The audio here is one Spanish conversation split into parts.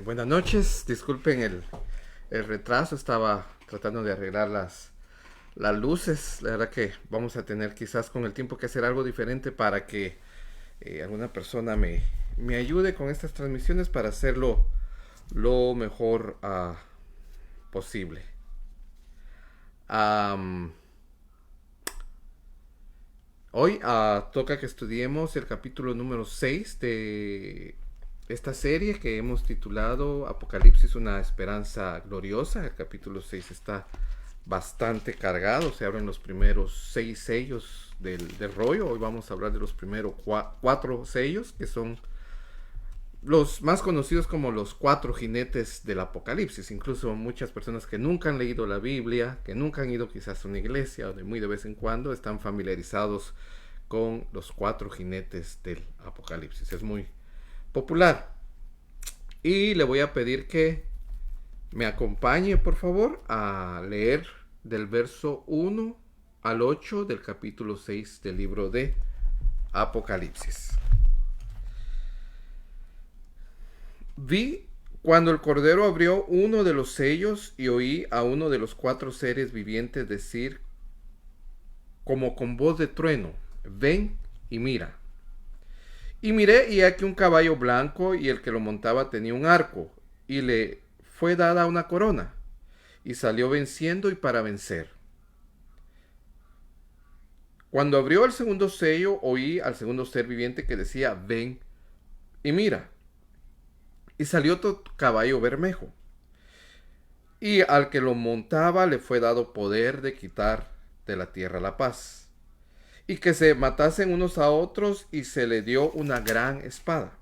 Buenas noches, disculpen el retraso, estaba tratando de arreglar las luces. La verdad que vamos a tener quizás con el tiempo que hacer algo diferente para que alguna persona me ayude con estas transmisiones para hacerlo lo mejor posible. Am, Hoy toca que estudiemos el capítulo número 6 de esta serie que hemos titulado Apocalipsis, una esperanza gloriosa. El capítulo 6 está bastante cargado, se abren los primeros 6 sellos del rollo. Hoy vamos a hablar de los primeros 4 sellos, que son los más conocidos como los 4 jinetes del Apocalipsis. Incluso muchas personas que nunca han leído la Biblia, que nunca han ido quizás a una iglesia o de muy de vez en cuando, están familiarizados con los 4 jinetes del Apocalipsis. Es muy popular. Y le voy a pedir que me acompañe, por favor, a leer del verso 1 al 8 del capítulo 6 del libro de Apocalipsis. Vi cuando el Cordero abrió uno de los sellos y oí a uno de los 4 seres vivientes decir como con voz de trueno: ven y mira. Y miré y aquí un caballo blanco, y el que lo montaba tenía un arco, y le fue dada una corona, y salió venciendo y para vencer. Cuando abrió el segundo sello, oí al segundo ser viviente que decía: ven y mira. Y salió otro caballo bermejo, y al que lo montaba le fue dado poder de quitar de la tierra la paz, y que se matasen unos a otros, y se le dio una gran espada.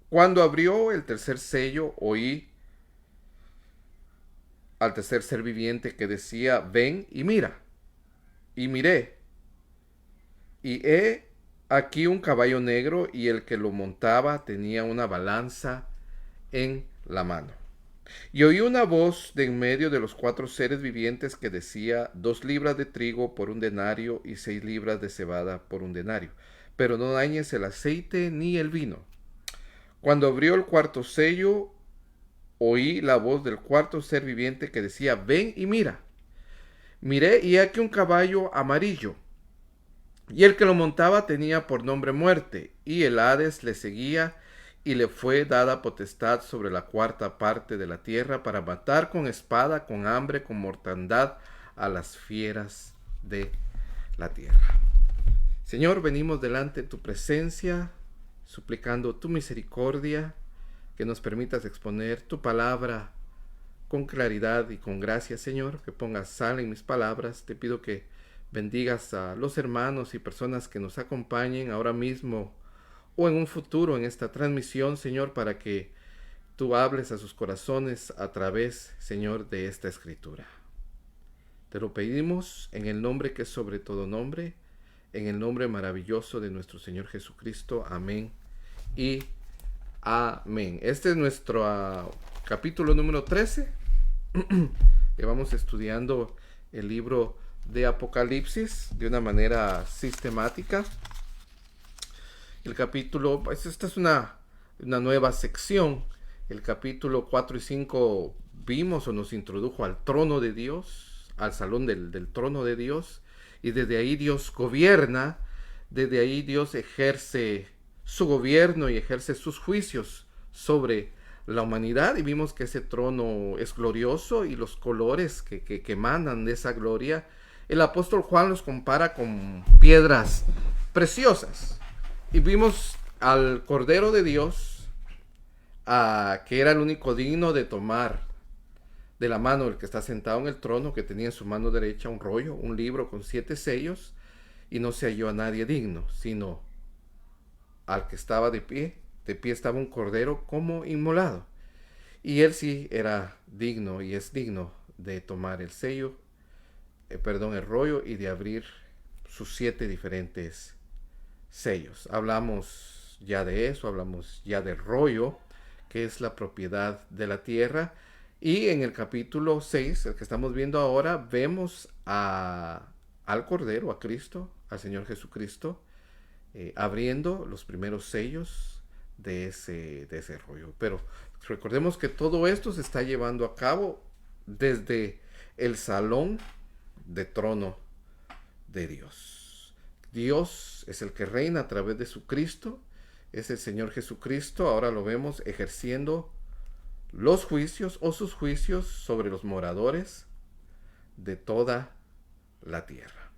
Cuando abrió el tercer sello, oí al tercer ser viviente que decía: ven y mira. Y miré, y he aquí un caballo negro, y el que lo montaba tenía una balanza en la mano. Y oí una voz de en medio de los 4 seres vivientes que decía: 2 libras de trigo por un denario, y 6 libras de cebada por un denario, pero no dañes el aceite ni el vino. Cuando abrió el cuarto sello, oí la voz del cuarto ser viviente que decía: ven y mira. Miré, y aquí un caballo amarillo, y el que lo montaba tenía por nombre Muerte, y el Hades le seguía, y le fue dada potestad sobre la 1/4 de la tierra, para matar con espada, con hambre, con mortandad a las fieras de la tierra. Señor, venimos delante de tu presencia, suplicando tu misericordia, que nos permitas exponer tu palabra con claridad y con gracia, Señor, que pongas sal en mis palabras. Te pido que bendigas a los hermanos y personas que nos acompañen ahora mismo o en un futuro en esta transmisión, Señor, para que tú hables a sus corazones a través, Señor, de esta escritura. Te lo pedimos en el nombre que es sobre todo nombre, en el nombre maravilloso de nuestro Señor Jesucristo. Amén y amén. Este es nuestro capítulo número 13. Que vamos estudiando el libro de Apocalipsis de una manera sistemática. El capítulo, pues esta es una nueva sección. El capítulo 4 y 5 vimos o nos introdujo al trono de Dios, al salón del trono de Dios, y desde ahí Dios gobierna, desde ahí Dios ejerce su gobierno y ejerce sus juicios sobre la humanidad, y vimos que ese trono es glorioso y los colores que emanan de esa gloria, el apóstol Juan los compara con piedras preciosas. Y vimos al Cordero de Dios, que era el único digno de tomar de la mano del que está sentado en el trono, que tenía en su mano derecha un rollo, un libro con 7 sellos, y no se halló a nadie digno, sino al que estaba de pie estaba un cordero como inmolado. Y él sí era digno y es digno de tomar el sello, el rollo, y de abrir sus 7 diferentes sellos. Hablamos ya de eso, hablamos ya del rollo, que es la propiedad de la tierra. Y en el capítulo 6, el que estamos viendo ahora, vemos al Cordero, a Cristo, al Señor Jesucristo, abriendo los primeros sellos de ese rollo. Pero recordemos que todo esto se está llevando a cabo desde el salón de trono de Dios. Dios es el que reina a través de su Cristo, es el Señor Jesucristo. Ahora lo vemos ejerciendo los juicios o sus juicios sobre los moradores de toda la tierra.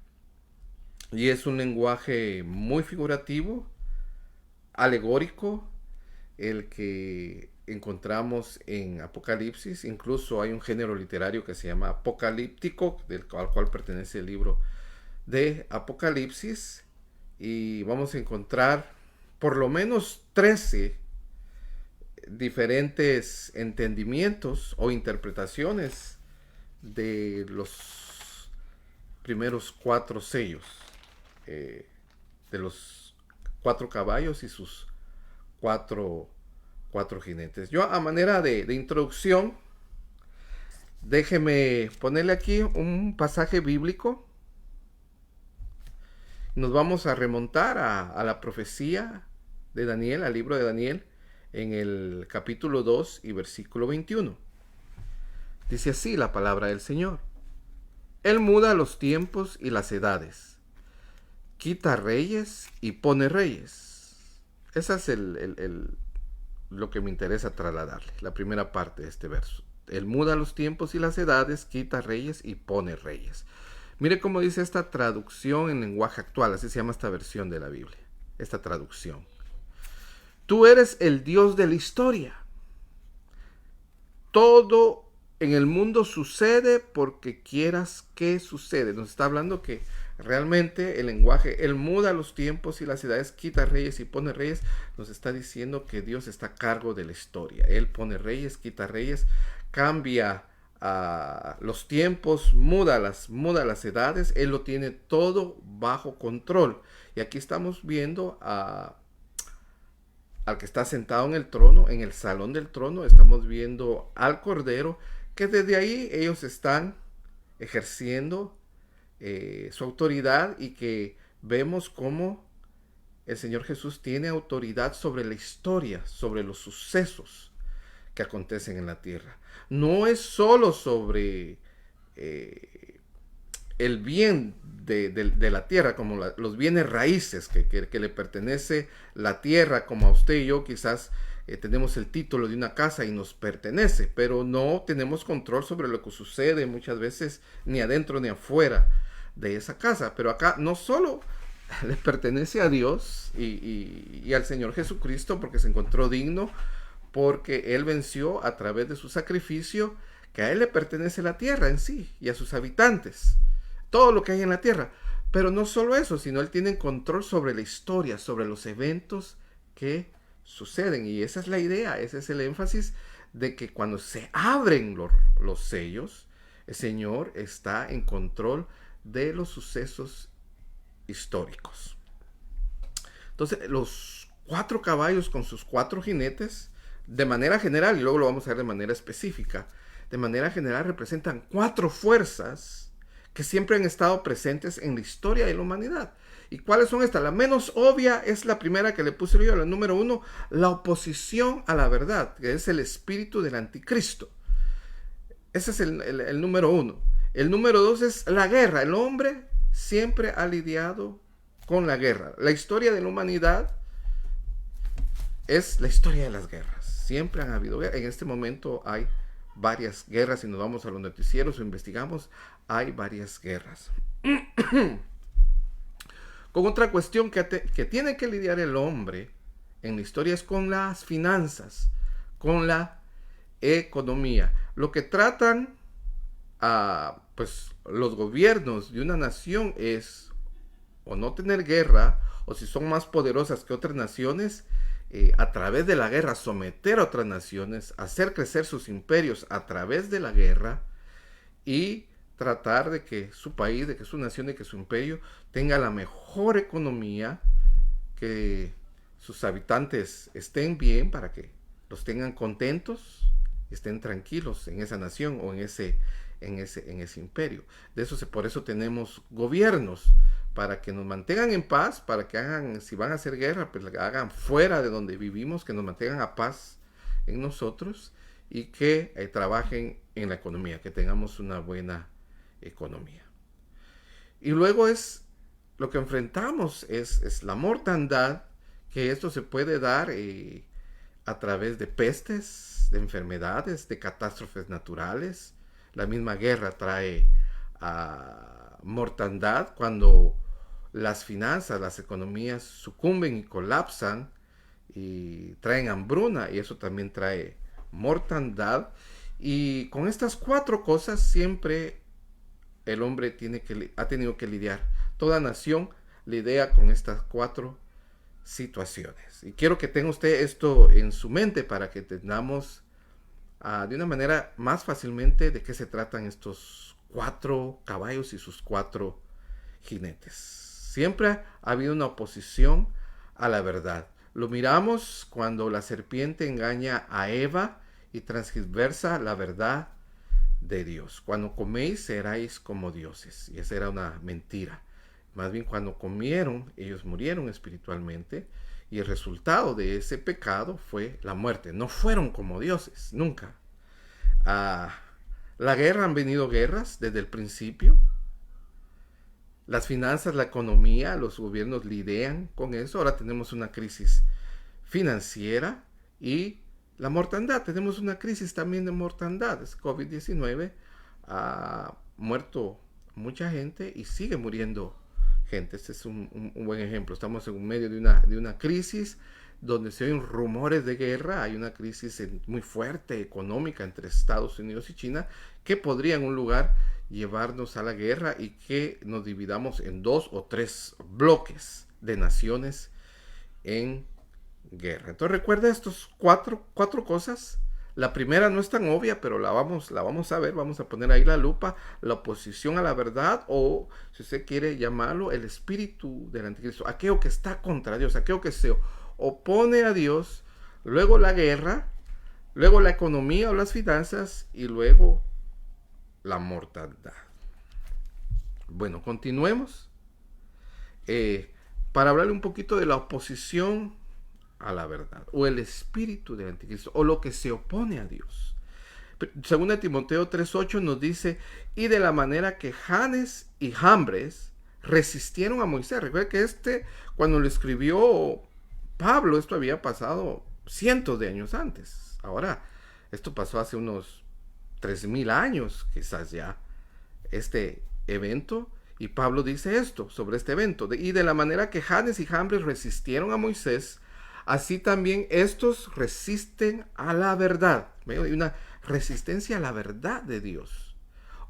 Y es un lenguaje muy figurativo, alegórico, el que encontramos en Apocalipsis. Incluso hay un género literario que se llama apocalíptico, al cual pertenece el libro de Apocalipsis, y vamos a encontrar por lo menos 13 diferentes entendimientos o interpretaciones de los primeros 4 sellos, de los 4 caballos y sus cuatro jinetes. Yo, a manera de introducción, déjeme ponerle aquí un pasaje bíblico. Nos vamos a remontar a la profecía de Daniel, al libro de Daniel, en el capítulo 2 y versículo 21. Dice así la palabra del Señor: Él muda los tiempos y las edades, quita reyes y pone reyes. Esa es lo que me interesa trasladarle, la primera parte de este verso. Él muda los tiempos y las edades, quita reyes y pone reyes. Mire cómo dice esta traducción en lenguaje actual, así se llama esta versión de la Biblia, esta traducción. Tú eres el Dios de la historia. Todo en el mundo sucede porque quieras que sucede. Nos está hablando que realmente el lenguaje, Él muda los tiempos y las edades, quita reyes y pone reyes. Nos está diciendo que Dios está a cargo de la historia. Él pone reyes, quita reyes, cambia los tiempos, muda las edades. Él lo tiene todo bajo control. Y aquí estamos viendo al que está sentado en el trono, en el salón del trono. Estamos viendo al Cordero, que desde ahí ellos están ejerciendo su autoridad, y que vemos cómo el Señor Jesús tiene autoridad sobre la historia, sobre los sucesos que acontecen en la tierra. No es solo sobre el bien de la tierra, como los bienes raíces que le pertenece la tierra, como a usted y yo quizás tenemos el título de una casa y nos pertenece, pero no tenemos control sobre lo que sucede muchas veces ni adentro ni afuera de esa casa. Pero acá no solo le pertenece a Dios y al Señor Jesucristo, porque se encontró digno, porque Él venció a través de su sacrificio, que a Él le pertenece la tierra en sí y a sus habitantes, todo lo que hay en la tierra. Pero no solo eso, sino Él tiene control sobre la historia, sobre los eventos que suceden. Y esa es la idea, ese es el énfasis, de que cuando se abren los sellos, el Señor está en control de los sucesos históricos. Entonces, los 4 caballos con sus 4 jinetes, de manera general, y luego lo vamos a ver de manera específica, de manera general representan 4 fuerzas que siempre han estado presentes en la historia de la humanidad. ¿Y cuáles son estas? La menos obvia es la primera que le puse yo, la número 1, la oposición a la verdad, que es el espíritu del anticristo. Ese es el número 1. El número 2 es la guerra. El hombre siempre ha lidiado con la guerra. La historia de la humanidad es la historia de las guerras. Siempre han habido guerras. En este momento hay varias guerras. Si nos vamos a los noticieros o investigamos, hay varias guerras. Con otra cuestión que tiene que lidiar el hombre en la historia es con las finanzas, con la economía. Lo que tratan pues los gobiernos de una nación es o no tener guerra, o si son más poderosas que otras naciones, a través de la guerra someter a otras naciones, hacer crecer sus imperios a través de la guerra, y tratar de que su país, de que su nación, de que su imperio tenga la mejor economía, que sus habitantes estén bien, para que los tengan contentos, estén tranquilos en esa nación o en ese imperio. Por eso tenemos gobiernos, para que nos mantengan en paz, para que hagan, si van a hacer guerra, pues la hagan fuera de donde vivimos, que nos mantengan a paz en nosotros y que trabajen en la economía, que tengamos una buena economía. Y luego lo que enfrentamos es la mortandad, que esto se puede dar a través de pestes, de enfermedades, de catástrofes naturales. La misma guerra trae mortandad cuando las finanzas, las economías sucumben y colapsan y traen hambruna, y eso también trae mortandad. Y con estas 4 cosas siempre el hombre ha tenido que lidiar. Toda nación lidia con estas 4 situaciones. Y quiero que tenga usted esto en su mente para que entendamos de una manera más fácilmente de qué se tratan estos 4 caballos y sus 4 jinetes. Siempre ha habido una oposición a la verdad. Lo miramos cuando la serpiente engaña a Eva y transgiversa la verdad de Dios. Cuando coméis seréis como dioses. Y esa era una mentira. Más bien cuando comieron, ellos murieron espiritualmente. Y el resultado de ese pecado fue la muerte. No fueron como dioses, nunca. La guerra, han venido guerras desde el principio. Las finanzas, la economía, los gobiernos lidian con eso. Ahora tenemos una crisis financiera y la mortandad. Tenemos una crisis también de mortandad. COVID-19 ha muerto mucha gente y sigue muriendo gente. Este es un buen ejemplo. Estamos en medio de una crisis donde se oyen rumores de guerra. Hay una crisis muy fuerte económica entre Estados Unidos y China que podría en un lugar llevarnos a la guerra y que nos dividamos en 2 o 3 bloques de naciones en guerra. Entonces recuerda estos cuatro cosas. La primera no es tan obvia, pero la vamos a ver, vamos a poner ahí la lupa: la oposición a la verdad, o si usted quiere llamarlo, el espíritu del anticristo, aquello que está contra Dios, aquello que se opone a Dios, luego la guerra, luego la economía o las finanzas y luego la mortandad. Bueno, continuemos para hablarle un poquito de la oposición a la verdad, o el espíritu del anticristo, o lo que se opone a Dios. Según Timoteo 3:8 nos dice: y de la manera que Janes y Jambres resistieron a Moisés. Recuerda que cuando lo escribió Pablo, esto había pasado cientos de años antes. Ahora, esto pasó hace unos 3000 años, quizás ya, este evento. Y Pablo dice esto sobre este evento: y de la manera que Janes y Jambres resistieron a Moisés, así también estos resisten a la verdad. Hay una resistencia a la verdad de Dios.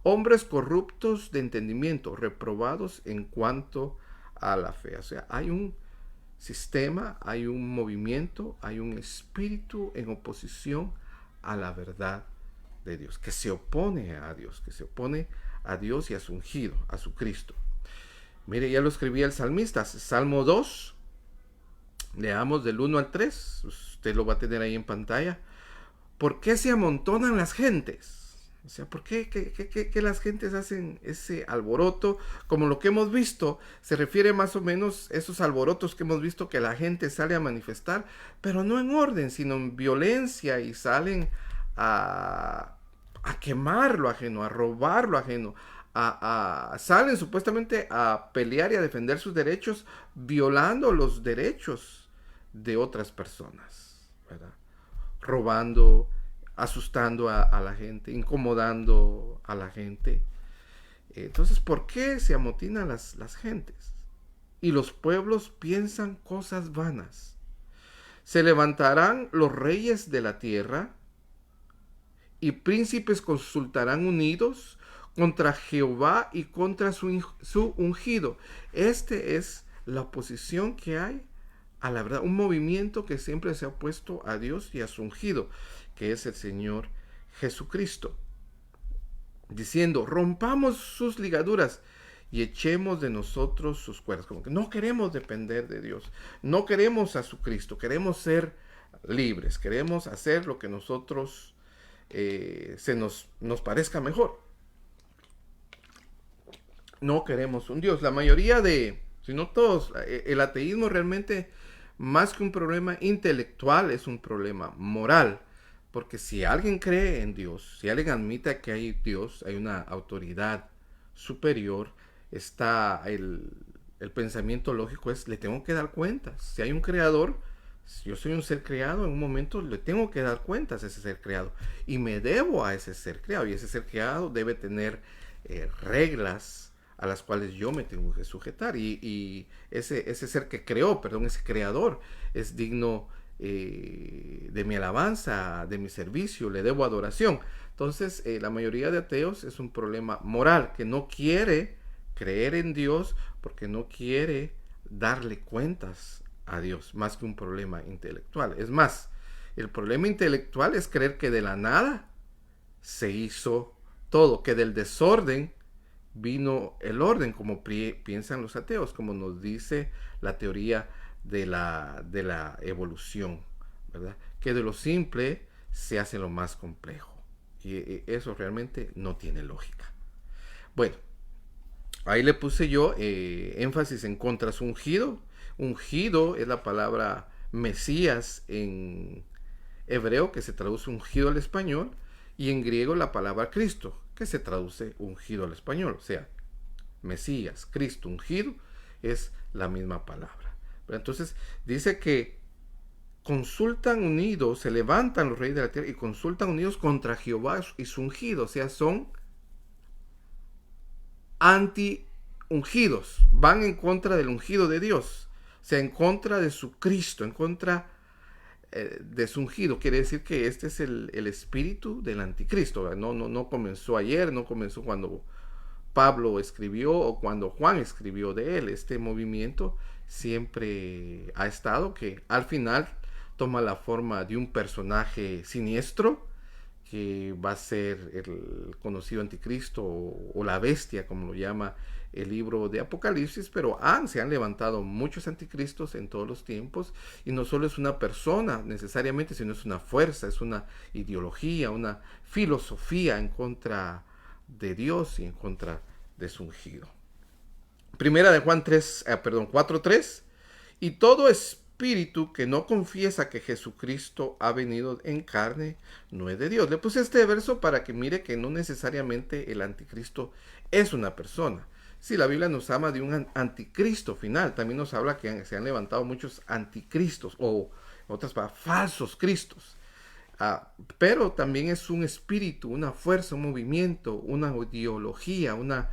Hombres corruptos de entendimiento, reprobados en cuanto a la fe. O sea, hay un sistema, hay un movimiento, hay un espíritu en oposición a la verdad de Dios, que se opone a Dios, que se opone a Dios y a su ungido, a su Cristo. Mire, ya lo escribía el salmista, Salmo 2, leamos del 1 al 3, usted lo va a tener ahí en pantalla. ¿Por qué se amontonan las gentes? O sea, ¿por qué las gentes hacen ese alboroto? Como lo que hemos visto, se refiere más o menos a esos alborotos que hemos visto, que la gente sale a manifestar, pero no en orden, sino en violencia, y salen a quemar lo ajeno, a robar lo ajeno, salen supuestamente a pelear y a defender sus derechos, violando los derechos de otras personas, ¿verdad? Robando, asustando a la gente, incomodando a la gente. Entonces, ¿por qué se amotinan las gentes? Y los pueblos piensan cosas vanas. Se levantarán los reyes de la tierra, y príncipes consultarán unidos contra Jehová y contra su ungido. Es la oposición que hay a la verdad, un movimiento que siempre se ha opuesto a Dios y a su ungido, que es el Señor Jesucristo, diciendo: rompamos sus ligaduras y echemos de nosotros sus cuerdas. Como que no queremos depender de Dios, no queremos a su Cristo, queremos ser libres, queremos hacer lo que nosotros nos parezca mejor. No queremos un Dios. La mayoría si no todos, el ateísmo realmente, más que un problema intelectual, es un problema moral. Porque si alguien cree en Dios, si alguien admite que hay Dios, hay una autoridad superior, está el pensamiento lógico es, le tengo que dar cuentas. Si hay un creador, si yo soy un ser creado, en un momento le tengo que dar cuentas a ese ser creado. Y me debo a ese ser creado. Y ese ser creado debe tener reglas a las cuales yo me tengo que sujetar. Y ese ser que creó, perdón, ese creador, es digno de mi alabanza, de mi servicio, le debo adoración. Entonces, la mayoría de ateos es un problema moral, que no quiere creer en Dios porque no quiere darle cuentas a Dios, más que un problema intelectual. Es más, el problema intelectual es creer que de la nada se hizo todo, que del desorden vino el orden, como piensan los ateos, como nos dice la teoría de la evolución, ¿verdad? Que de lo simple se hace lo más complejo. Y eso realmente no tiene lógica. Bueno, ahí le puse yo énfasis en contras ungido. Ungido es la palabra Mesías en hebreo, que se traduce ungido al español, y en griego la palabra Cristo, que se traduce ungido al español. O sea, Mesías, Cristo, ungido, es la misma palabra. Pero entonces dice que consultan unidos, se levantan los reyes de la tierra y consultan unidos contra Jehová y su ungido. O sea, son anti-ungidos, van en contra del ungido de Dios, o sea, en contra de su Cristo, en contra de su ungido. Quiere decir que este es el espíritu del anticristo. No comenzó ayer, no comenzó cuando Pablo escribió o cuando Juan escribió de él. Este movimiento siempre ha estado, que al final toma la forma de un personaje siniestro que va a ser el conocido anticristo o la bestia, como lo llama el libro de Apocalipsis. Pero se han levantado muchos anticristos en todos los tiempos, y no solo es una persona necesariamente, sino es una fuerza, es una ideología, una filosofía en contra de Dios y en contra de su ungido. Primera de Juan 4:3, y todo espíritu que no confiesa que Jesucristo ha venido en carne no es de Dios. Le puse este verso para que mire que no necesariamente el anticristo es una persona. Si la Biblia nos habla de un anticristo final, también nos habla que se han levantado muchos anticristos, o otras palabras, falsos cristos. Pero también es un espíritu, una fuerza, un movimiento, una ideología, una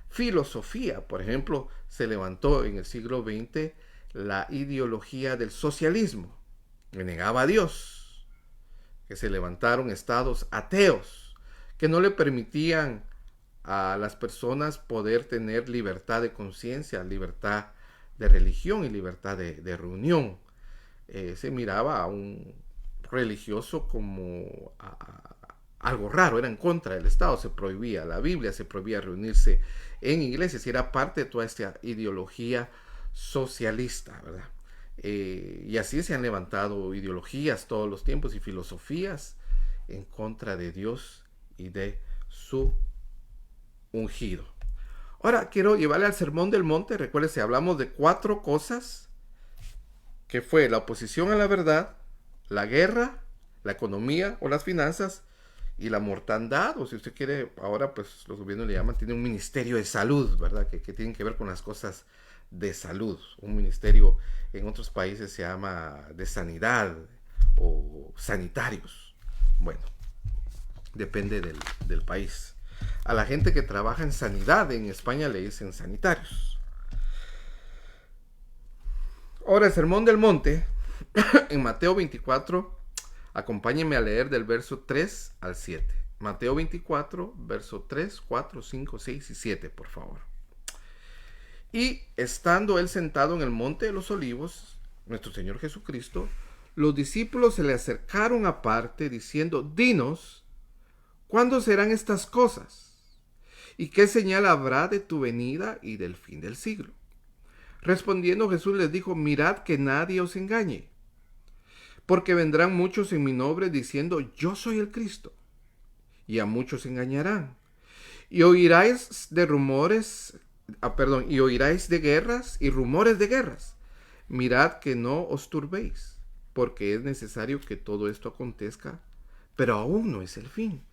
filosofía. Por ejemplo, se levantó en el siglo XX la ideología del socialismo, que negaba a Dios, que se levantaron estados ateos, que no le permitían a las personas poder tener libertad de conciencia, libertad de religión y libertad de reunión. Se miraba a un religioso como algo raro, era en contra del Estado, se prohibía la Biblia, se prohibía reunirse en iglesias, y era parte de toda esta ideología socialista, ¿verdad? Y así se han levantado ideologías todos los tiempos y filosofías en contra de Dios y de su ungido. Ahora quiero llevarle al Sermón del Monte. Recuérdese, hablamos de 4 cosas, que fue la oposición a la verdad, la guerra, la economía o las finanzas, y la mortandad, o si usted quiere, ahora pues los gobiernos le llaman, tiene un ministerio de salud, ¿verdad? Que tienen que ver con las cosas de salud. Un ministerio en otros países se llama de sanidad o sanitarios. Bueno, depende del país. A la gente que trabaja en sanidad en España le dicen sanitarios. Ahora el Sermón del Monte, en Mateo 24, acompáñenme a leer del verso 3 al 7. Mateo 24, verso 3, 4, 5, 6 y 7, por favor. Y estando él sentado en el monte de los olivos, nuestro Señor Jesucristo, los discípulos se le acercaron aparte diciendo: dinos, ¿cuándo serán estas cosas? ¿Y qué señal habrá de tu venida y del fin del siglo? Respondiendo Jesús les dijo: mirad que nadie os engañe, porque vendrán muchos en mi nombre diciendo: yo soy el Cristo, y a muchos engañarán. Y oiréis de rumores y oiráis de guerras y rumores de guerras. Mirad que no os turbéis, porque es necesario que todo esto acontezca, pero aún no es el fin.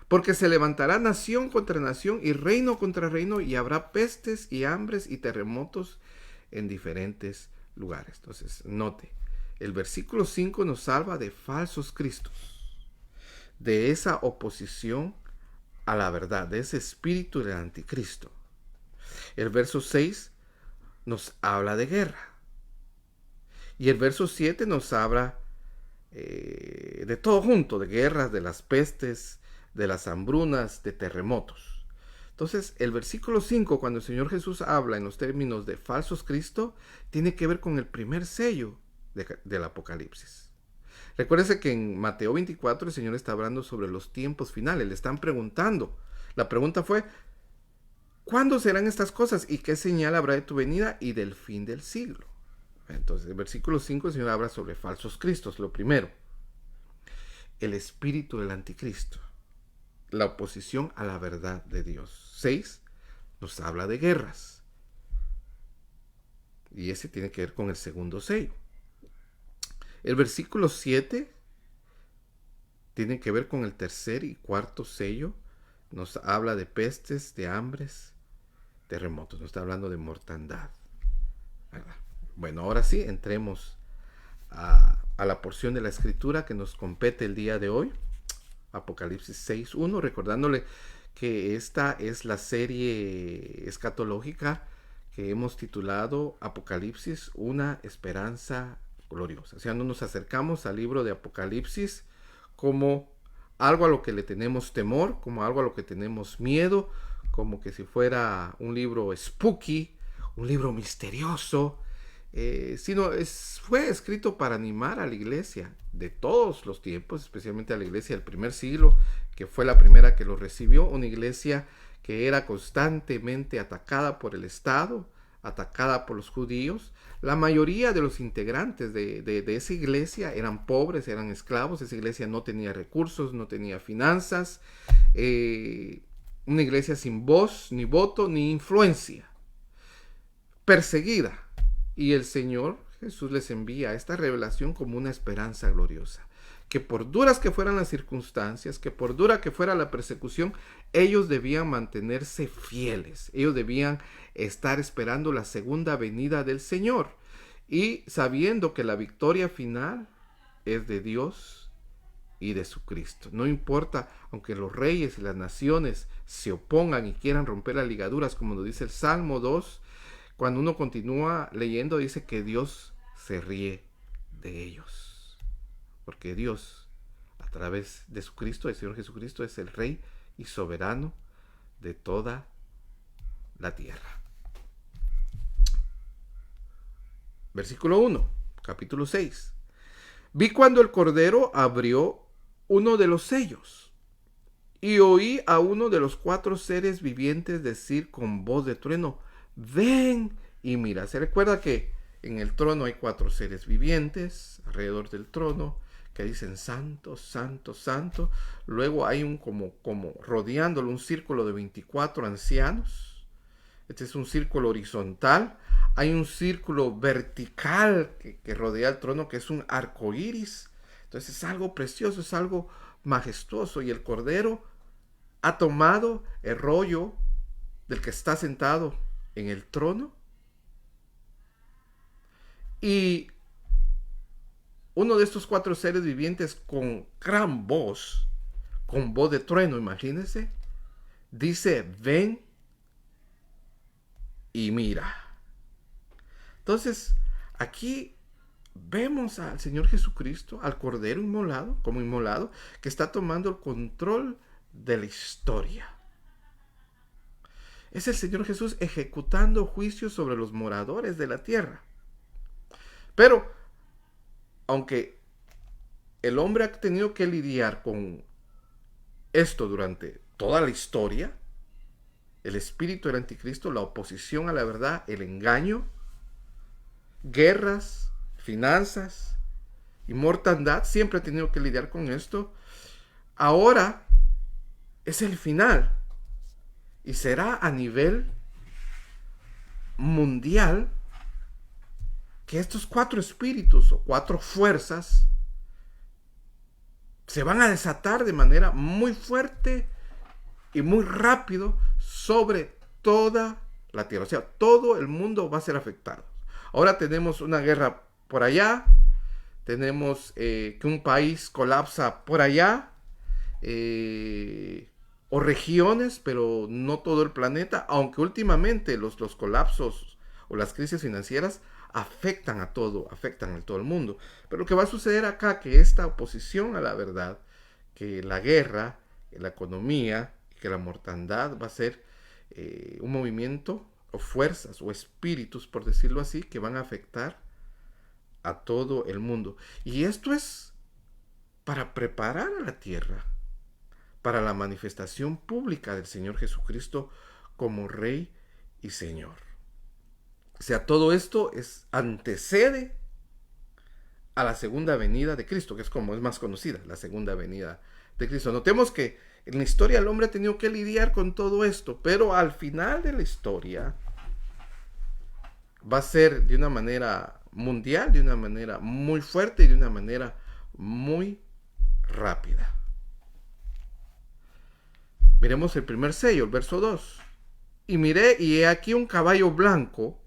Porque se levantará nación contra nación y reino contra reino, y habrá pestes y hambres y terremotos en diferentes lugares. Entonces, note, el versículo 5 nos salva de falsos cristos, de esa oposición a la verdad, de ese espíritu del anticristo. El verso 6 nos habla de guerra. Y el verso 7 nos habla de todo junto, de guerras, de las pestes, de las hambrunas, de terremotos. Entonces, el versículo 5, cuando el Señor Jesús habla en los términos de falsos Cristo, tiene que ver con el primer sello del Apocalipsis. Recuérdese que en Mateo 24 el Señor está hablando sobre los tiempos finales. Le están preguntando. La pregunta fue, ¿cuándo serán estas cosas? ¿Y qué señal habrá de tu venida y del fin del siglo? Entonces, el versículo 5 el Señor habla sobre falsos cristos. Lo primero, el espíritu del anticristo, la oposición a la verdad de Dios. 6 nos habla de guerras. Y ese tiene que ver con el segundo sello. El versículo 7 tiene que ver con el tercer y cuarto sello. Nos habla de pestes, de hambres, terremotos. Nos está hablando de mortandad, ¿verdad? Bueno, ahora sí, entremos a la porción de la escritura que nos compete el día de hoy. Apocalipsis 6.1, recordándole que esta es la serie escatológica que hemos titulado Apocalipsis, una esperanza gloriosa. O sea, no nos acercamos al libro de Apocalipsis como algo a lo que le tenemos temor, como algo a lo que tenemos miedo, como que si fuera un libro spooky, un libro misterioso, sino fue escrito para animar a la iglesia de todos los tiempos, especialmente a la iglesia del primer siglo, que fue la primera que lo recibió, una iglesia que era constantemente atacada por el Estado, atacada por los judíos. La mayoría de los integrantes de esa iglesia eran pobres, eran esclavos. Esa iglesia no tenía recursos, no tenía finanzas, una iglesia sin voz, ni voto, ni influencia, perseguida. Y el Señor Jesús les envía esta revelación como una esperanza gloriosa. Que por duras que fueran las circunstancias, que por dura que fuera la persecución, ellos debían mantenerse fieles. Ellos debían estar esperando la segunda venida del Señor. Y sabiendo que la victoria final es de Dios y de su Cristo. No importa, aunque los reyes y las naciones se opongan y quieran romper las ligaduras, como nos dice el Salmo 2, cuando uno continúa leyendo, dice que Dios se ríe de ellos. Porque Dios, a través de su Cristo, el Señor Jesucristo, es el Rey y soberano de toda la tierra. Versículo 1, capítulo 6. Vi cuando el Cordero abrió uno de los sellos, y oí a uno de los 4 seres vivientes decir con voz de trueno, ven y mira. Se recuerda que en el trono hay 4 seres vivientes alrededor del trono que dicen santo, santo, santo. Luego hay un como rodeándolo un círculo de 24 ancianos. Este es un círculo horizontal. Hay un círculo vertical que rodea el trono, que es un arco iris. Entonces es algo precioso, es algo majestuoso. Y el Cordero ha tomado el rollo del que está sentado en el trono. Y uno de estos 4 seres vivientes con gran voz, con voz de trueno, imagínense, dice, ven y mira. Entonces, aquí vemos al Señor Jesucristo, al Cordero inmolado, como inmolado, que está tomando el control de la historia. Es el Señor Jesús ejecutando juicios sobre los moradores de la tierra. Pero, aunque el hombre ha tenido que lidiar con esto durante toda la historia, el espíritu del anticristo, la oposición a la verdad, el engaño, guerras, finanzas y mortandad, siempre ha tenido que lidiar con esto. Ahora es el final y será a nivel mundial, que estos 4 espíritus o 4 fuerzas se van a desatar de manera muy fuerte y muy rápido sobre toda la tierra. O sea, todo el mundo va a ser afectado. Ahora tenemos una guerra por allá, tenemos que un país colapsa por allá, o regiones, pero no todo el planeta, aunque últimamente los colapsos o las crisis financieras afectan a todo el mundo. Pero lo que va a suceder acá, que esta oposición a la verdad, que la guerra, que la economía, que la mortandad va a ser un movimiento o fuerzas o espíritus, por decirlo así, que van a afectar a todo el mundo. Y esto es para preparar a la tierra para la manifestación pública del Señor Jesucristo como Rey y Señor. O sea, todo esto antecede a la segunda venida de Cristo, que es como es más conocida, la segunda venida de Cristo. Notemos que en la historia el hombre ha tenido que lidiar con todo esto, pero al final de la historia va a ser de una manera mundial, de una manera muy fuerte y de una manera muy rápida. Miremos el primer sello, el verso 2. Y miré, y he aquí un caballo blanco,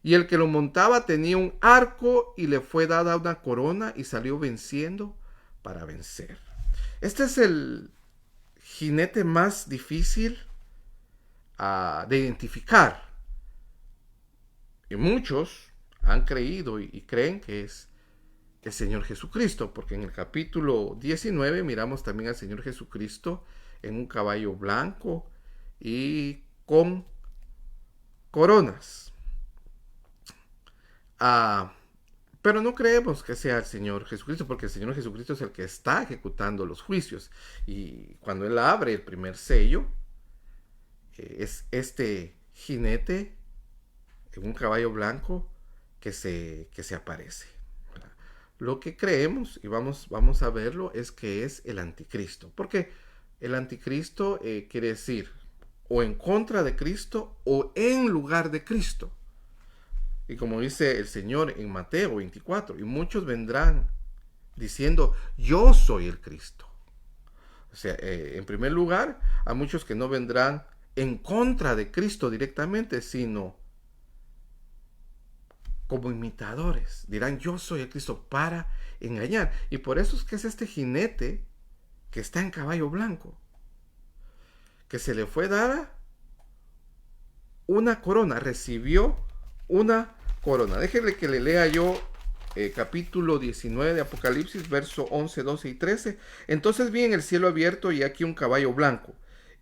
y el que lo montaba tenía un arco, y le fue dada una corona, y salió venciendo para vencer. Este es el jinete más difícil de identificar. Y muchos han creído y creen que es el Señor Jesucristo, porque en el capítulo 19 miramos también al Señor Jesucristo en un caballo blanco y con coronas. Pero no creemos que sea el Señor Jesucristo, porque el Señor Jesucristo es el que está ejecutando los juicios. Y cuando Él abre el primer sello, es este jinete en un caballo blanco que se aparece. Lo que creemos, y vamos a verlo, es que es el anticristo. Porque el anticristo quiere decir o en contra de Cristo o en lugar de Cristo. Y como dice el Señor en Mateo 24, y muchos vendrán diciendo, yo soy el Cristo. O sea, en primer lugar, hay muchos que no vendrán en contra de Cristo directamente, sino como imitadores. Dirán, yo soy el Cristo, para engañar. Y por eso es que es este jinete que está en caballo blanco, que se le fue dada una corona, recibió una corona. Déjenle que le lea yo capítulo 19 de Apocalipsis, verso 11, 12 y 13. Entonces vi en el cielo abierto y aquí un caballo blanco,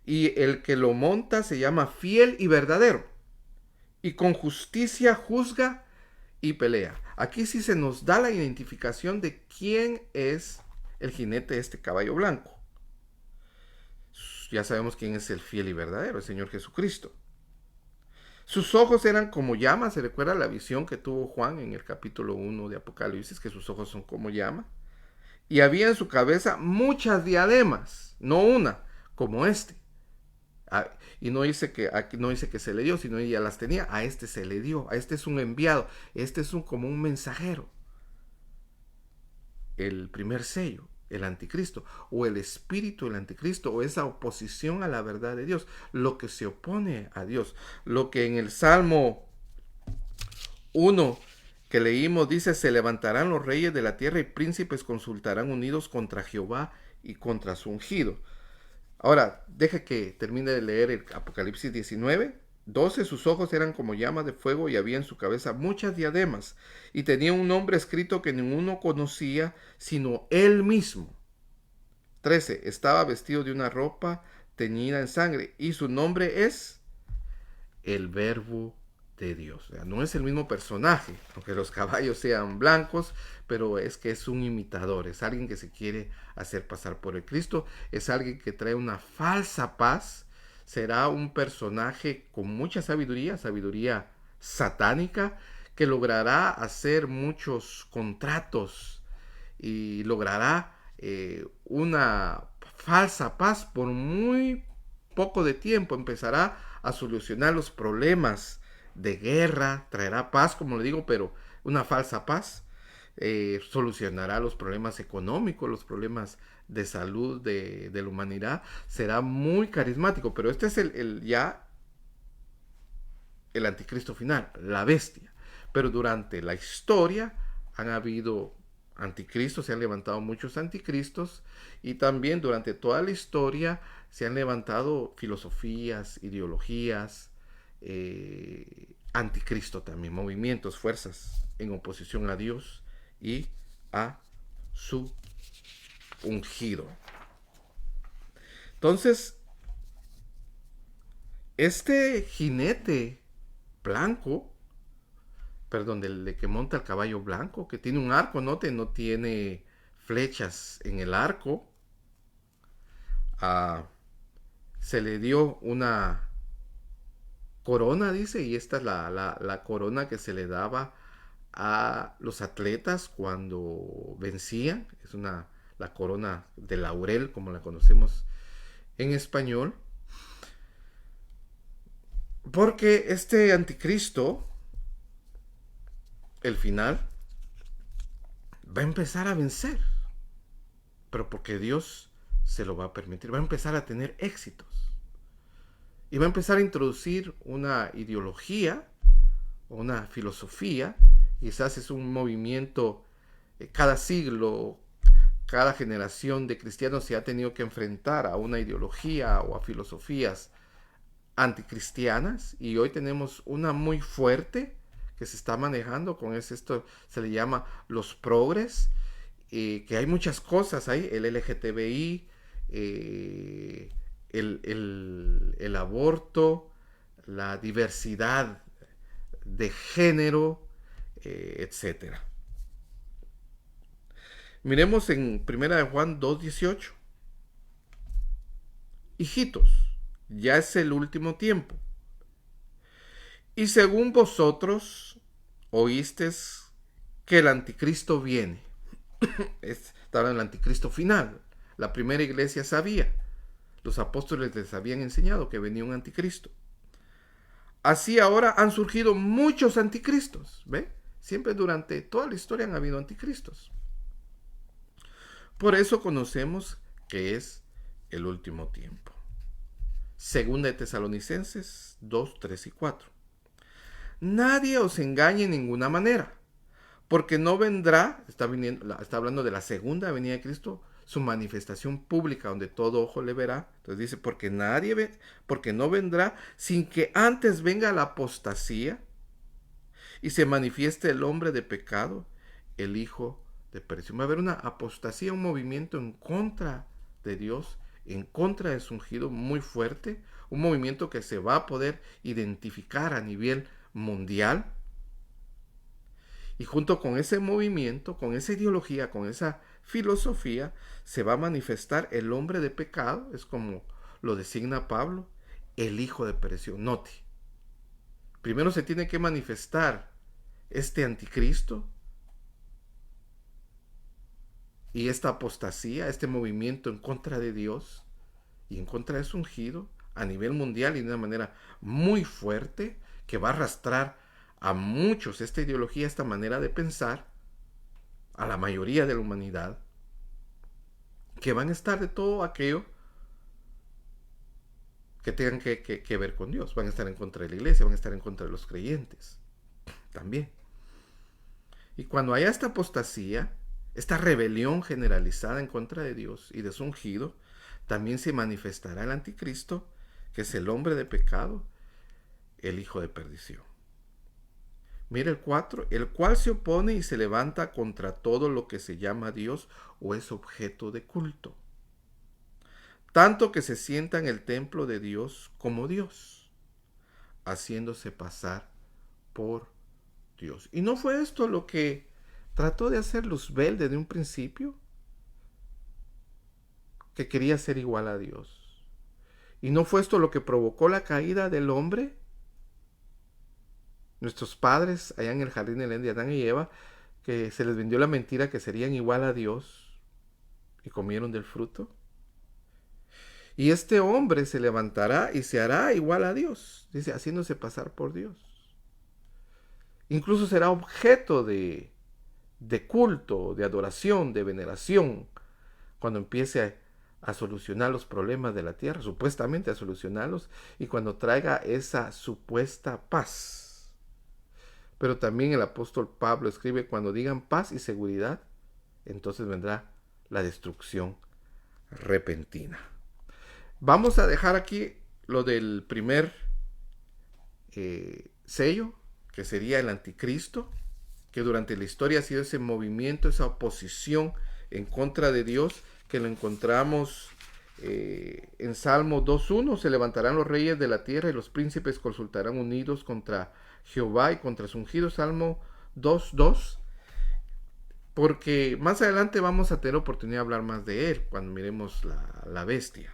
y el que lo monta se llama Fiel y Verdadero, y con justicia juzga y pelea. Aquí sí se nos da la identificación de quién es el jinete de este caballo blanco. Ya sabemos quién es el fiel y verdadero, el Señor Jesucristo. Sus ojos eran como llamas. ¿Se recuerda la visión que tuvo Juan en el capítulo 1 de Apocalipsis? Que sus ojos son como llama. Y había en su cabeza muchas diademas, no una, como este. Y no dice que aquí no dice que se le dio, sino ella las tenía. A este se le dio. A este es un enviado. Este es como un mensajero. El primer sello, el anticristo, o el espíritu del anticristo, o esa oposición a la verdad de Dios, lo que se opone a Dios, lo que en el Salmo 1 que leímos dice, se levantarán los reyes de la tierra y príncipes consultarán unidos contra Jehová y contra su ungido. Ahora, deja que termine de leer el Apocalipsis 19. 12, sus ojos eran como llamas de fuego y había en su cabeza muchas diademas, y tenía un nombre escrito que ninguno conocía sino él mismo. 13, estaba vestido de una ropa teñida en sangre, y su nombre es el Verbo de Dios. O sea, no es el mismo personaje, aunque los caballos sean blancos, pero es que es un imitador, es alguien que se quiere hacer pasar por el Cristo, es alguien que trae una falsa paz. Será un personaje con mucha sabiduría, sabiduría satánica, que logrará hacer muchos contratos y logrará una falsa paz por muy poco de tiempo. Empezará a solucionar los problemas de guerra, traerá paz, como le digo, pero una falsa paz. Solucionará los problemas económicos, los problemas de salud de la humanidad. Será muy carismático, pero este es ya el anticristo final, la bestia. Pero durante la historia han habido anticristos, se han levantado muchos anticristos, y también durante toda la historia se han levantado filosofías, ideologías, anticristo también, movimientos, fuerzas en oposición a Dios y a su ungido. Entonces, este jinete blanco, perdón, del que monta el caballo blanco, que tiene un arco, no tiene flechas en el arco, se le dio una corona, dice, y esta es la corona que se le daba a los atletas cuando vencían. Es la corona de laurel, como la conocemos en español. Porque este anticristo, el final, va a empezar a vencer. Pero porque Dios se lo va a permitir. Va a empezar a tener éxitos. Y va a empezar a introducir una ideología, una filosofía. Quizás es un movimiento, cada siglo, cada generación de cristianos se ha tenido que enfrentar a una ideología o a filosofías anticristianas, y hoy tenemos una muy fuerte que se está manejando con esto se le llama los progres, que hay muchas cosas ahí, el LGTBI, el aborto, la diversidad de género, etcétera. Miremos en 1 Juan 2:18. Hijitos, ya es el último tiempo. Y según vosotros oísteis que el anticristo viene. Está hablando del anticristo final. La primera iglesia sabía. Los apóstoles les habían enseñado que venía un anticristo. Así ahora han surgido muchos anticristos. ¿Ve? Siempre durante toda la historia han habido anticristos. Por eso conocemos que es el último tiempo. Segunda de Tesalonicenses 2, 3 y 4. Nadie os engañe en ninguna manera, porque no vendrá, está hablando de la segunda venida de Cristo, su manifestación pública donde todo ojo le verá. Entonces dice, porque no vendrá sin que antes venga la apostasía y se manifieste el hombre de pecado, el hijo de perdición. Va a haber una apostasía, un movimiento en contra de Dios, en contra de su ungido muy fuerte, un movimiento que se va a poder identificar a nivel mundial. Y junto con ese movimiento, con esa ideología, con esa filosofía, se va a manifestar el hombre de pecado, es como lo designa Pablo, el hijo de perdición. Note, primero se tiene que manifestar este anticristo y esta apostasía, este movimiento en contra de Dios y en contra de su ungido a nivel mundial y de una manera muy fuerte, que va a arrastrar a muchos esta ideología, esta manera de pensar, a la mayoría de la humanidad, que van a estar de todo aquello que tengan que ver con Dios. Van a estar en contra de la iglesia, van a estar en contra de los creyentes también. Y cuando haya esta apostasía, esta rebelión generalizada en contra de Dios y de su ungido, también se manifestará el anticristo, que es el hombre de pecado, el hijo de perdición. Mira el 4, el cual se opone y se levanta contra todo lo que se llama Dios o es objeto de culto, tanto que se sienta en el templo de Dios como Dios, haciéndose pasar por Dios. ¿Y no fue esto lo que trató de hacer Luzbel desde un principio? Que quería ser igual a Dios. ¿Y no fue esto lo que provocó la caída del hombre? Nuestros padres, allá en el jardín del Edén de Adán y Eva, que se les vendió la mentira que serían igual a Dios y comieron del fruto. Y este hombre se levantará y se hará igual a Dios, dice, haciéndose pasar por Dios. Incluso será objeto de culto, de adoración, de veneración, cuando empiece a solucionar los problemas de la tierra, supuestamente a solucionarlos, y cuando traiga esa supuesta paz. Pero también el apóstol Pablo escribe, cuando digan paz y seguridad, entonces vendrá la destrucción repentina. Vamos a dejar aquí lo del primer sello, que sería el anticristo, que durante la historia ha sido ese movimiento, esa oposición en contra de Dios, que lo encontramos en Salmo 2.1, se levantarán los reyes de la tierra y los príncipes consultarán unidos contra Jehová y contra su ungido. Salmo 2.2, porque más adelante vamos a tener oportunidad de hablar más de él cuando miremos la bestia.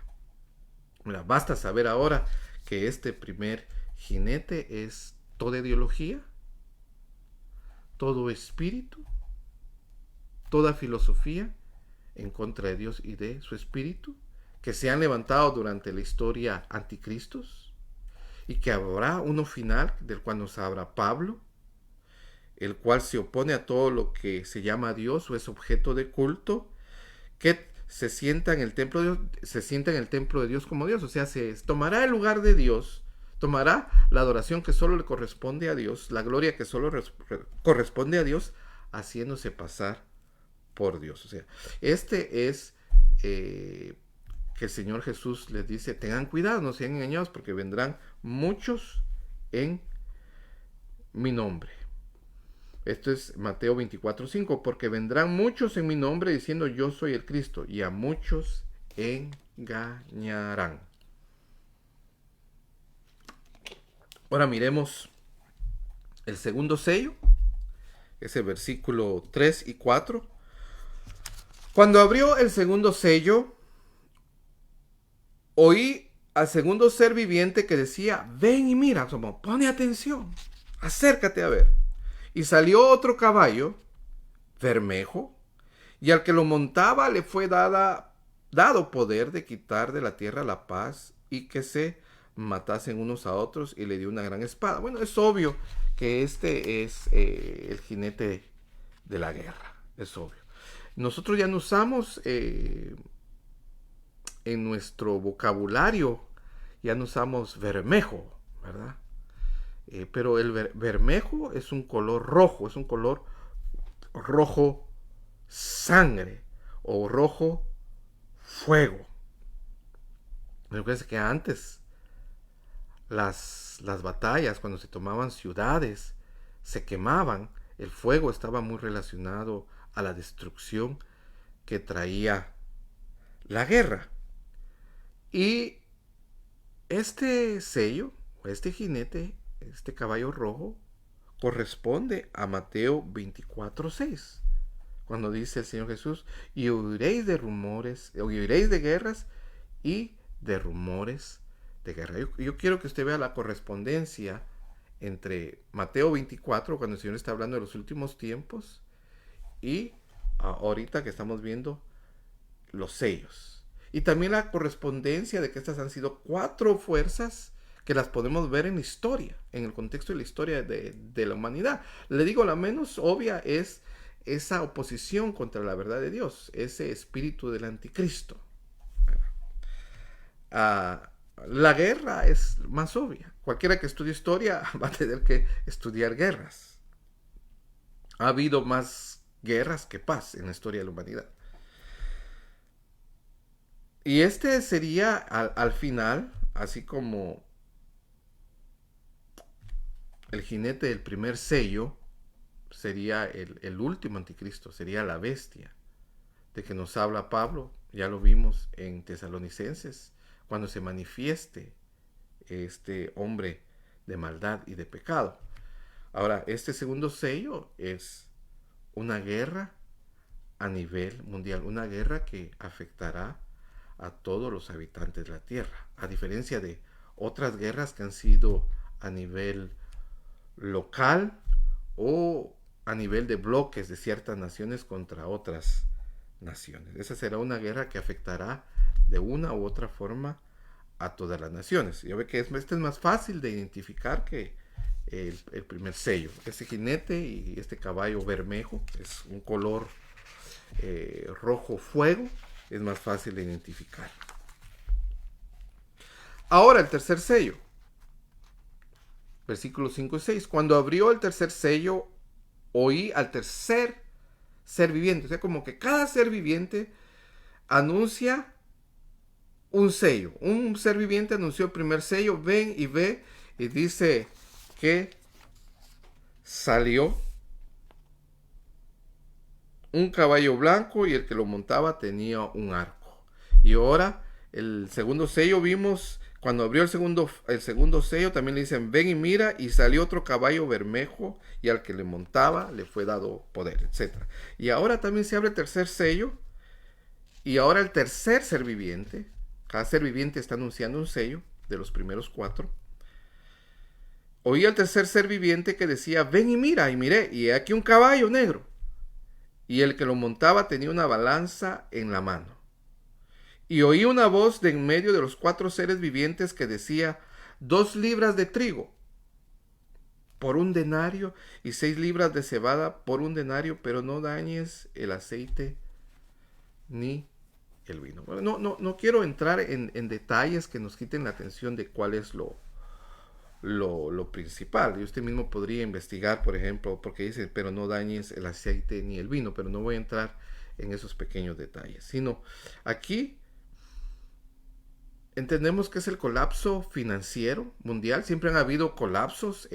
Mira, basta saber ahora que este primer jinete es toda ideología, todo espíritu, toda filosofía en contra de Dios y de su espíritu, que se han levantado durante la historia anticristos, y que habrá uno final del cual nos habla Pablo, el cual se opone a todo lo que se llama Dios o es objeto de culto, que se sienta en el templo de Dios, se sienta en el templo de Dios como Dios, o sea, se tomará el lugar de Dios, tomará la adoración que solo le corresponde a Dios, la gloria que solo corresponde a Dios, haciéndose pasar por Dios. O sea, este es que el Señor Jesús les dice, tengan cuidado, no sean engañados, porque vendrán muchos en mi nombre. Esto es Mateo 24:5, porque vendrán muchos en mi nombre diciendo yo soy el Cristo, y a muchos engañarán. Ahora miremos el segundo sello, ese versículo 3 y 4. Cuando abrió el segundo sello, oí al segundo ser viviente que decía, ven y mira, pone atención, acércate a ver. Y salió otro caballo, bermejo, y al que lo montaba le fue dado poder de quitar de la tierra la paz y que se matasen unos a otros, y le dio una gran espada. Bueno, es obvio que este es el jinete de la guerra, es obvio. Nosotros ya no usamos en nuestro vocabulario, ya no usamos bermejo, ¿verdad? Pero el bermejo es un color rojo, es un color rojo sangre o rojo fuego. Me parece que antes las batallas, cuando se tomaban ciudades, se quemaban, el fuego estaba muy relacionado a la destrucción que traía la guerra. Y este sello, este jinete, este caballo rojo, corresponde a Mateo 24:6, cuando dice el Señor Jesús, y oiréis de rumores, oiréis de guerras y de rumores de guerra. Yo quiero que usted vea la correspondencia entre Mateo 24, cuando el Señor está hablando de los últimos tiempos, y ahorita que estamos viendo los sellos. Y también la correspondencia de que estas han sido 4 fuerzas que las podemos ver en la historia, en el contexto de la historia de la humanidad. Le digo, la menos obvia es esa oposición contra la verdad de Dios, ese espíritu del anticristo. La guerra es más obvia. Cualquiera que estudie historia va a tener que estudiar guerras. Ha habido más guerras que paz en la historia de la humanidad. Y este sería al final, así como el jinete del primer sello, sería el último anticristo, sería la bestia de que nos habla Pablo. Ya lo vimos en Tesalonicenses, cuando se manifieste este hombre de maldad y de pecado. Ahora, este segundo sello es una guerra a nivel mundial, una guerra que afectará a todos los habitantes de la tierra, a diferencia de otras guerras que han sido a nivel local o a nivel de bloques de ciertas naciones contra otras naciones. Esa será una guerra que afectará de una u otra forma a todas las naciones. Yo veo que este es más fácil de identificar que el primer sello. Este jinete y este caballo bermejo es un color rojo fuego, es más fácil de identificar. Ahora el tercer sello, versículos 5 y 6. Cuando abrió el tercer sello, oí al tercer ser viviente. O sea, como que cada ser viviente anuncia un sello. Un ser viviente anunció el primer sello, ven y ve, y dice que salió un caballo blanco y el que lo montaba tenía un arco. Y ahora el segundo sello vimos, cuando abrió el segundo sello también le dicen, ven y mira, y salió otro caballo bermejo y al que le montaba le fue dado poder, etc. Y ahora también se abre el tercer sello y ahora el tercer ser viviente, cada ser viviente está anunciando un sello de los primeros 4. Oí al tercer ser viviente que decía, ven y mira, y miré, y he aquí un caballo negro. Y el que lo montaba tenía una balanza en la mano. Y oí una voz de en medio de los 4 seres vivientes que decía, 2 libras de trigo por un denario y 6 libras de cebada por un denario, pero no dañes el aceite ni el vino. Bueno, no quiero entrar en detalles que nos quiten la atención de cuál es lo principal. Y usted mismo podría investigar, por ejemplo, porque dice, pero no dañes el aceite ni el vino, pero no voy a entrar en esos pequeños detalles, sino aquí entendemos que es el colapso financiero mundial. Siempre han habido colapsos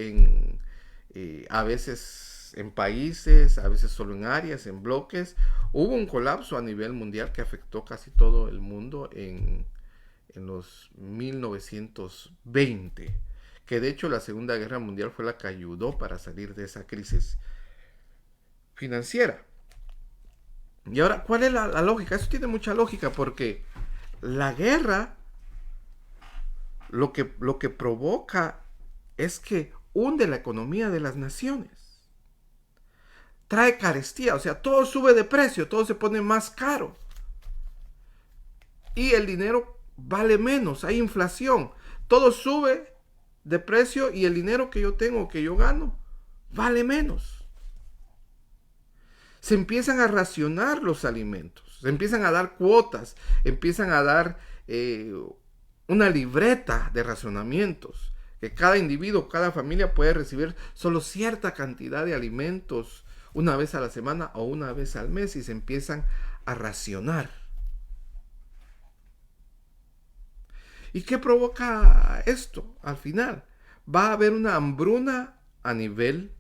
a veces en países, a veces solo en áreas, en bloques. Hubo un colapso a nivel mundial que afectó casi todo el mundo en los 1920, que de hecho la Segunda Guerra Mundial fue la que ayudó para salir de esa crisis financiera. Y ahora, ¿cuál es la lógica? Eso tiene mucha lógica porque la guerra lo que provoca es que hunde la economía de las naciones. Trae carestía, o sea, todo sube de precio, todo se pone más caro. Y el dinero vale menos, hay inflación. Todo sube de precio y el dinero que yo tengo, que yo gano, vale menos. Se empiezan a racionar los alimentos, se empiezan a dar cuotas, empiezan a dar una libreta de racionamientos, que cada individuo, cada familia puede recibir solo cierta cantidad de alimentos una vez a la semana o una vez al mes y se empiezan a racionar. ¿Y qué provoca esto? Al final va a haber una hambruna a nivel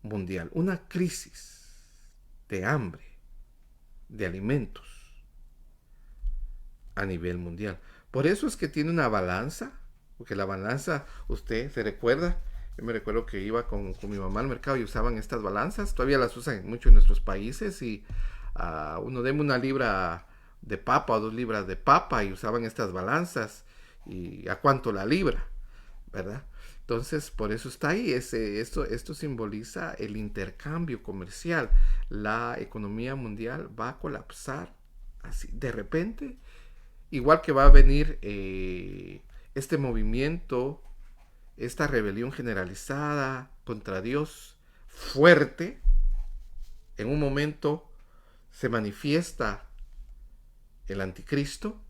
mundial, una crisis de hambre, de alimentos a nivel mundial. Por eso es que tiene una balanza, porque la balanza, usted se recuerda, yo me recuerdo que iba con mi mamá al mercado y usaban estas balanzas, todavía las usan mucho en nuestros países y uno deme una libra de papa o 2 libras de papa y usaban estas balanzas y a cuánto la libra, ¿verdad? Entonces, por eso está ahí. Esto simboliza el intercambio comercial. La economía mundial va a colapsar así, de repente. Igual que va a venir este movimiento, esta rebelión generalizada contra Dios fuerte. En un momento se manifiesta el anticristo,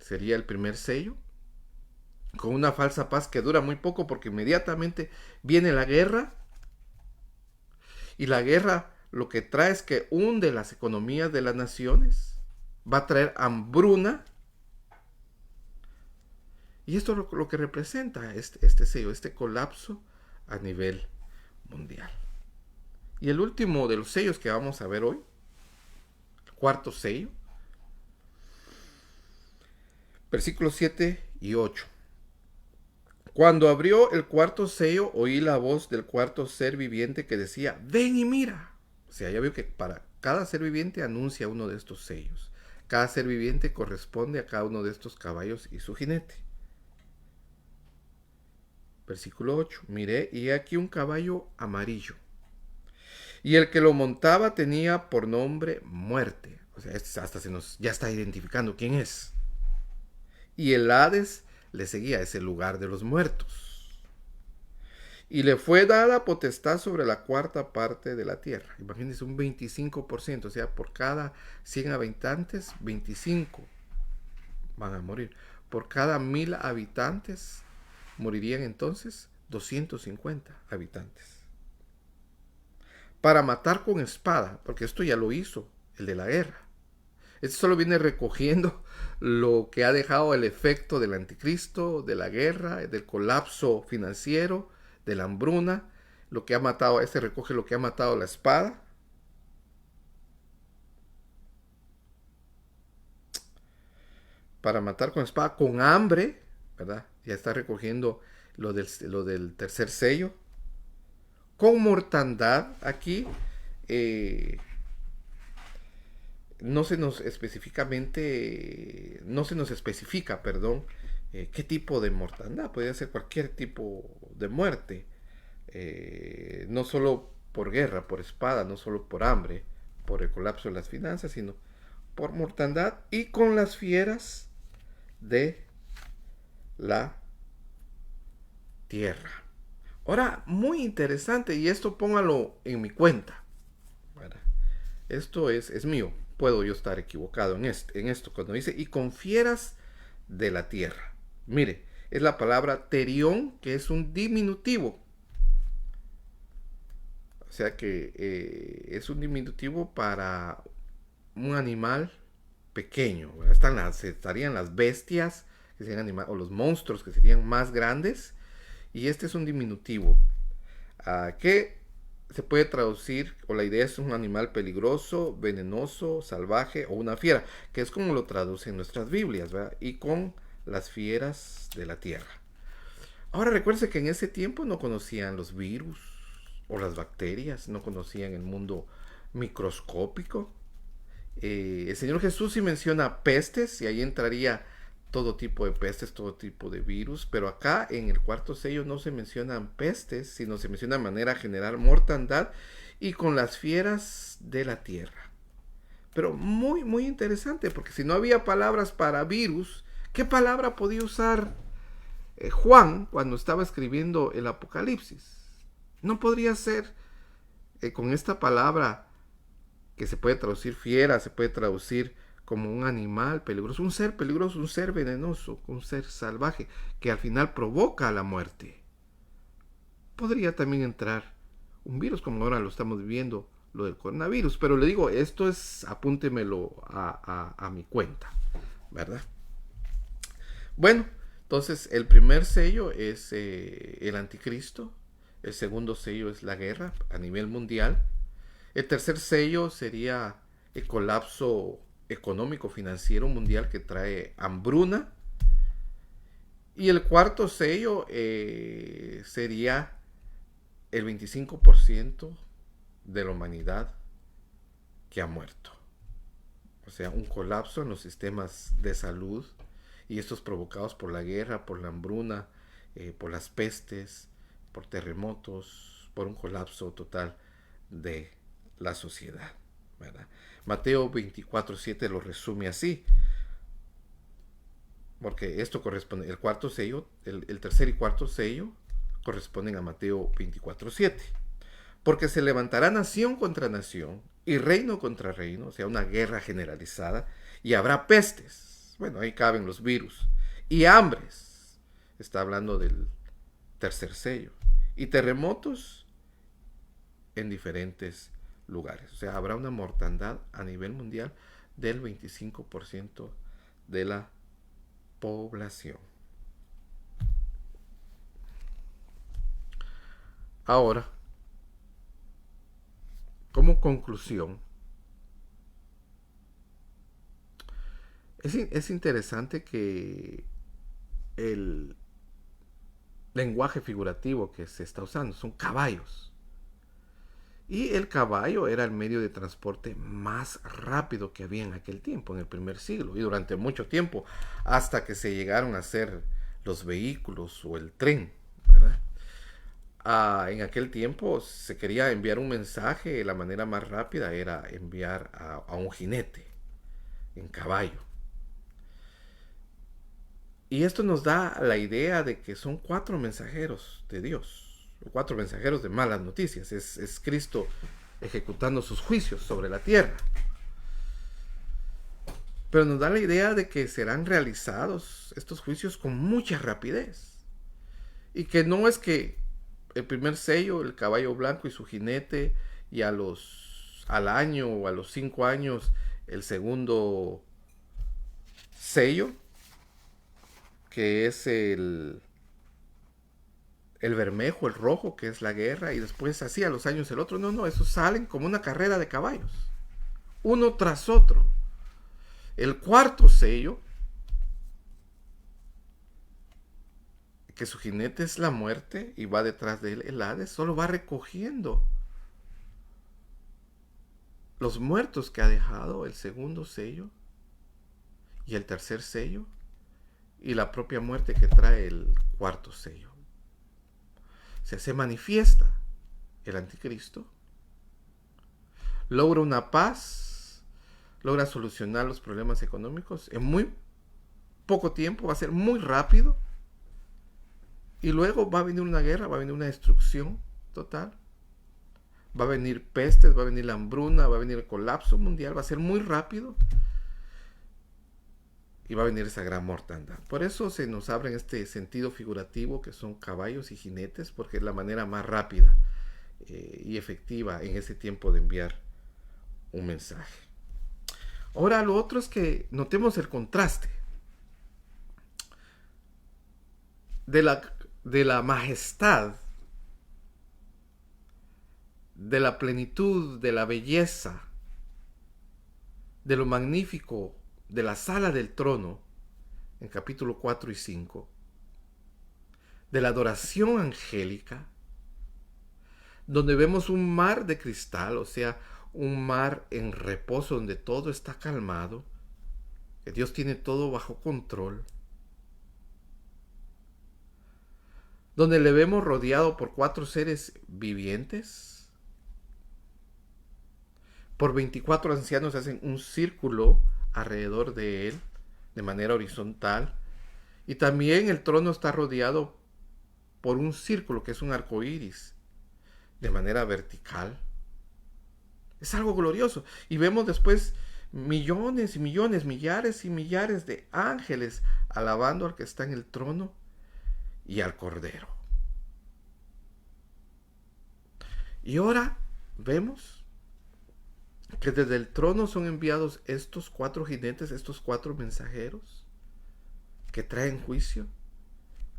sería el primer sello, con una falsa paz que dura muy poco porque inmediatamente viene la guerra y la guerra lo que trae es que hunde las economías de las naciones, va a traer hambruna y esto es lo que representa este sello, este colapso a nivel mundial. Y el último de los sellos que vamos a ver hoy, el cuarto sello, versículos 7 y 8. Cuando abrió el cuarto sello, oí la voz del cuarto ser viviente que decía, ven y mira. O sea, ya veo que para cada ser viviente anuncia uno de estos sellos. Cada ser viviente corresponde a cada uno de estos caballos y su jinete. Versículo 8. Miré y he aquí un caballo amarillo. Y el que lo montaba tenía por nombre Muerte. O sea, hasta ya está identificando quién es. Y el Hades le seguía, es el lugar de los muertos. Y le fue dada potestad sobre la cuarta parte de la tierra. Imagínense, un 25%, o sea, por cada 100 habitantes, 25 van a morir. Por cada 1000 habitantes, morirían entonces 250 habitantes. Para matar con espada, porque esto ya lo hizo el de la guerra. Esto solo viene recogiendo lo que ha dejado el efecto del anticristo, de la guerra, del colapso financiero, de la hambruna, lo que ha matado, este recoge lo que ha matado la espada. Para matar con espada, con hambre, ¿verdad? Ya está recogiendo lo del tercer sello. Con mortandad, aquí no se nos específicamente, no se nos especifica, perdón, qué tipo de mortandad. Puede ser cualquier tipo de muerte. No solo por guerra, por espada, no solo por hambre, por el colapso de las finanzas, sino por mortandad y con las fieras de la tierra. Ahora, muy interesante, y esto póngalo en mi cuenta. ¿Verdad? Esto es mío. Puedo yo estar equivocado en esto. Cuando dice, y con fieras de la tierra. Mire, es la palabra terión, que es un diminutivo. O sea que es un diminutivo para un animal pequeño. Estarían las bestias, que serían animales, o los monstruos, que serían más grandes. Y este es un diminutivo. Que se puede traducir, o la idea es un animal peligroso, venenoso, salvaje o una fiera, que es como lo traducen nuestras Biblias, ¿verdad? Y con las fieras de la tierra. Ahora recuerde que en ese tiempo no conocían los virus o las bacterias, no conocían el mundo microscópico. El Señor Jesús sí menciona pestes, y ahí entraría todo tipo de pestes, todo tipo de virus, pero acá en el cuarto sello no se mencionan pestes, sino se menciona de manera general mortandad y con las fieras de la tierra. Pero muy, muy interesante, porque si no había palabras para virus, ¿qué palabra podía usar Juan cuando estaba escribiendo el Apocalipsis? No podría ser con esta palabra que se puede traducir fiera, se puede traducir como un animal peligroso, un ser venenoso, un ser salvaje, que al final provoca la muerte. Podría también entrar un virus, como ahora lo estamos viviendo, lo del coronavirus, pero le digo, esto es, apúntemelo a mi cuenta, ¿verdad? Bueno, entonces el primer sello es el anticristo, el segundo sello es la guerra a nivel mundial, el tercer sello sería el colapso económico financiero mundial que trae hambruna. Y el cuarto sello sería el 25% de la humanidad que ha muerto. O sea, un colapso en los sistemas de salud, y estos provocados por la guerra, por la hambruna, por las pestes, por terremotos, por un colapso total de la sociedad, ¿verdad? Mateo 24:7 lo resume así, porque esto corresponde, el cuarto sello, el tercer y cuarto sello corresponden a Mateo 24:7. Porque se levantará nación contra nación y reino contra reino, o sea, una guerra generalizada, y habrá pestes, bueno, ahí caben los virus, y hambres, está hablando del tercer sello, y terremotos en diferentes lugares. O sea, habrá una mortandad a nivel mundial del 25% de la población. Ahora, como conclusión, es interesante que el lenguaje figurativo que se está usando son caballos. Y el caballo era el medio de transporte más rápido que había en aquel tiempo, en el primer siglo, y durante mucho tiempo, hasta que se llegaron a hacer los vehículos o el tren, ¿verdad? En aquel tiempo se quería enviar un mensaje, la manera más rápida era enviar a un jinete en caballo. Y esto nos da la idea de que son 4 mensajeros de Dios. cuatro mensajeros de malas noticias. Es Cristo ejecutando sus juicios sobre la tierra. Pero nos da la idea de que serán realizados estos juicios con mucha rapidez. Y que no es que el primer sello, el caballo blanco y su jinete, y al año o a los 5 años el segundo sello, que es el bermejo, el rojo, que es la guerra, y después así a los años el otro. No, esos salen como una carrera de caballos, uno tras otro. El cuarto sello, que su jinete es la muerte y va detrás de él el Hades, solo va recogiendo los muertos que ha dejado el segundo sello y el tercer sello y la propia muerte que trae el cuarto sello. O sea, se manifiesta el anticristo, logra una paz, logra solucionar los problemas económicos en muy poco tiempo, va a ser muy rápido, y luego va a venir una guerra, va a venir una destrucción total, va a venir pestes, va a venir la hambruna, va a venir el colapso mundial, va a ser muy rápido, y va a venir esa gran mortandad. Por eso se nos abre en este sentido figurativo que son caballos y jinetes, porque es la manera más rápida y efectiva en ese tiempo de enviar un mensaje. Ahora, lo otro es que notemos el contraste de la majestad, de la plenitud, de la belleza, de lo magnífico de la sala del trono, en capítulo 4 y 5, de la adoración angélica, donde vemos un mar de cristal, o sea, un mar en reposo, donde todo está calmado, que Dios tiene todo bajo control, donde le vemos rodeado por 4 seres vivientes, por 24 ancianos hacen un círculo alrededor de él, de manera horizontal, y también el trono está rodeado por un círculo que es un arco iris, de manera vertical. Es algo glorioso. Y vemos después millones y millones, millares y millares de ángeles alabando al que está en el trono y al Cordero. Y ahora vemos que desde el trono son enviados estos 4 jinetes, estos 4 mensajeros, que traen juicio,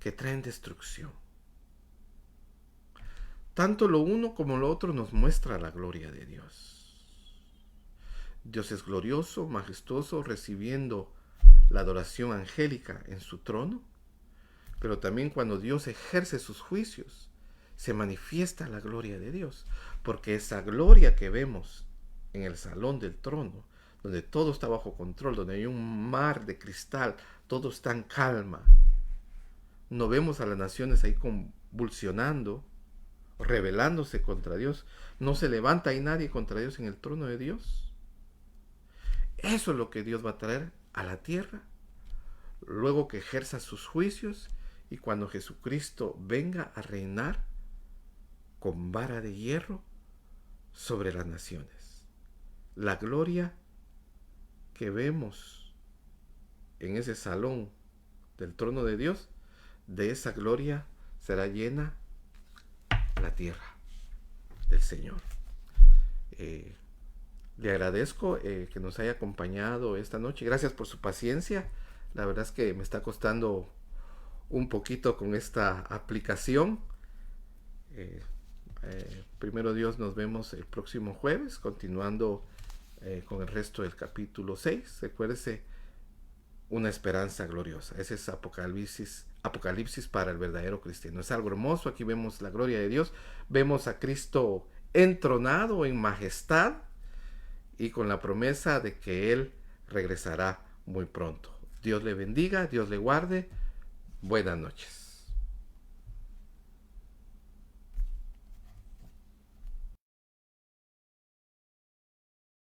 que traen destrucción. Tanto lo uno como lo otro nos muestra la gloria de Dios. Dios es glorioso, majestuoso, recibiendo la adoración angélica en su trono, pero también cuando Dios ejerce sus juicios, se manifiesta la gloria de Dios, porque esa gloria que vemos en el salón del trono, donde todo está bajo control, donde hay un mar de cristal, todo está en calma. No vemos a las naciones ahí convulsionando, rebelándose contra Dios. No se levanta ahí nadie contra Dios en el trono de Dios. Eso es lo que Dios va a traer a la tierra, luego que ejerza sus juicios y cuando Jesucristo venga a reinar con vara de hierro sobre las naciones. La gloria que vemos en ese salón del trono de Dios, de esa gloria será llena la tierra del Señor. Le agradezco que nos haya acompañado esta noche. Gracias por su paciencia. La verdad es que me está costando un poquito con esta aplicación. Primero Dios, nos vemos el próximo jueves, continuando con el resto del capítulo 6. Recuérdese, una esperanza gloriosa. Ese es Apocalipsis para el verdadero cristiano. Es algo hermoso. Aquí vemos la gloria de Dios. Vemos a Cristo entronado en majestad y con la promesa de que Él regresará muy pronto. Dios le bendiga, Dios le guarde. Buenas noches.